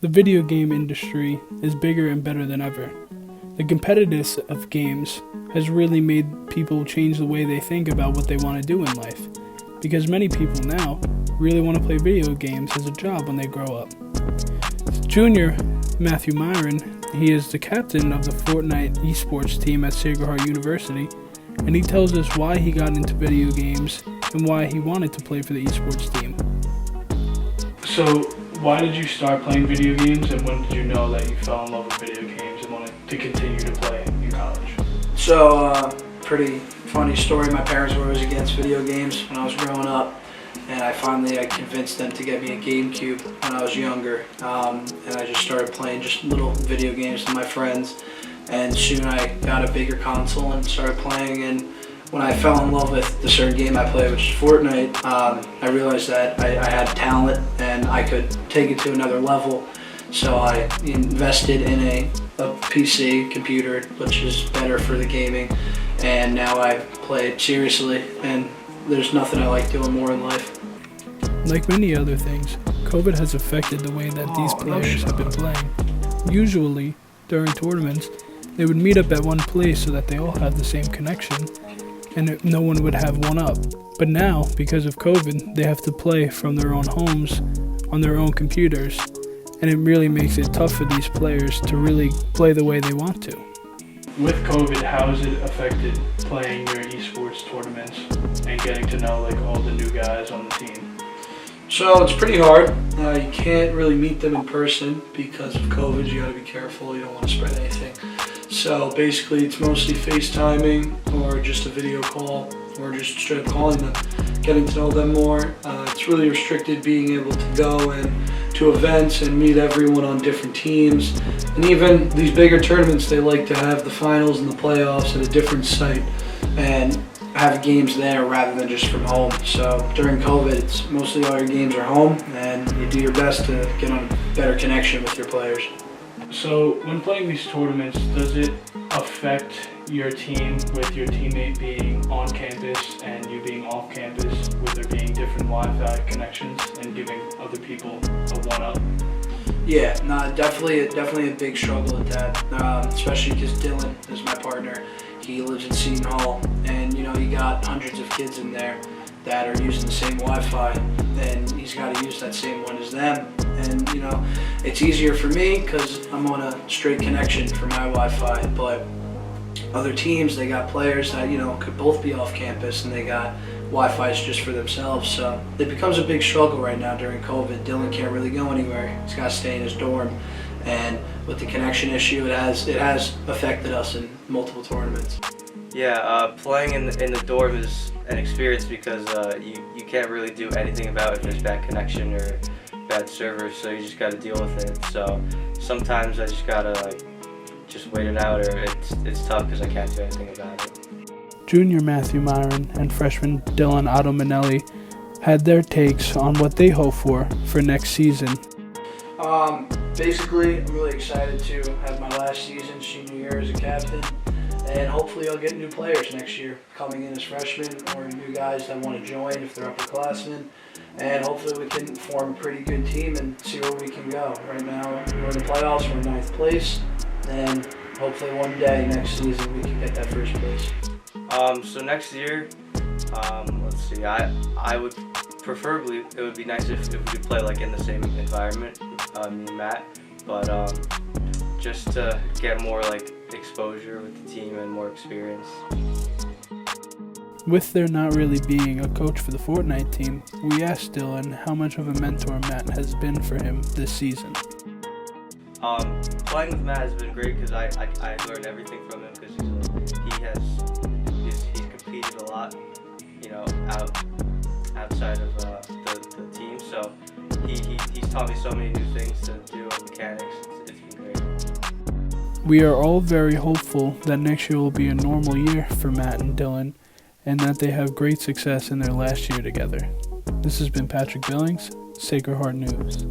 The video game industry is bigger and better than ever. The competitiveness of games has really made people change the way they think about what they want to do in life, because many people now really want to play video games as a job when they grow up. Junior Matthew Myron, he is the captain of the Fortnite esports team at Sacred Heart University, and he tells us why he got into video games and why he wanted to play for the esports team. So, why did you start playing video games, and when did you know that you fell in love with video games and wanted to continue to play in college? So, pretty funny story. My parents were always against video games when I was growing up, and I convinced them to get me a GameCube when I was younger, and I just started playing just little video games with my friends, and soon I got a bigger console and started playing. And when I fell in love with the certain game I play, which is Fortnite, I realized that I had talent and I could take it to another level. So I invested in a PC computer, which is better for the gaming, and now I play it seriously, and there's nothing I like doing more in life. Like many other things, COVID has affected the way that these players have been playing. Usually, during tournaments, they would meet up at one place so that they all have the same connection, and no one would have one up. But now, because of COVID, they have to play from their own homes on their own computers, and it really makes it tough for these players to really play the way they want to. With COVID, how has it affected playing your esports tournaments and getting to know all the new guys on the team? So it's pretty hard. You can't really meet them in person because of COVID. You gotta be careful, you don't want to spread anything. So basically it's mostly FaceTiming or just a video call or just straight up calling them, getting to know them more. It's really restricted being able to go and to events and meet everyone on different teams. And even these bigger tournaments, they like to have the finals and the playoffs at a different site and have games there rather than just from home. So during COVID, it's mostly all your games are home, and you do your best to get on a better connection with your players. So when playing these tournaments, does it affect your team with your teammate being on campus and you being off campus, with there being different Wi-Fi connections and giving other people a one-up? Yeah, no, definitely a big struggle with that, especially because Dylan is my partner. He lives in Seton Hall, and you got hundreds of kids in there that are using the same Wi-Fi, and he's got to use that same one as them. And it's easier for me because I'm on a straight connection for my Wi-Fi, but other teams, they got players that could both be off campus and they got Wi-Fi's just for themselves. So it becomes a big struggle right now during COVID. Dylan can't really go anywhere. He's got to stay in his dorm, and with the connection issue, it has affected us in multiple tournaments. Yeah, playing in the dorm is an experience because you can't really do anything about if there's bad connection or bad servers, so you just got to deal with it. So sometimes I just gotta just wait it out, or it's tough because I can't do anything about it. Junior Matthew Myron and freshman Dylan Otto Manelli had their takes on what they hope for next season. Basically, I'm really excited to have my last season, senior year, as a captain, and hopefully I'll get new players next year coming in as freshmen, or new guys that want to join if they're upperclassmen, and hopefully we can form a pretty good team and see where we can go. Right now, we're in the playoffs, we're in 9th place, and hopefully one day next season we can get that first place. So next year, let's see, I would preferably, it would be nice if we could play in the same environment, me and Matt, but just to get more exposure with the team and more experience. With there not really being a coach for the Fortnite team, we asked Dylan how much of a mentor Matt has been for him this season. Playing with Matt has been great because I learned everything from him, because he's competed a lot, outside of the team. So he's taught me so many new things to do on mechanics. It's been great. We are all very hopeful that next year will be a normal year for Matt and Dylan, and that they have great success in their last year together. This has been Patrick Billings, Sacred Heart News.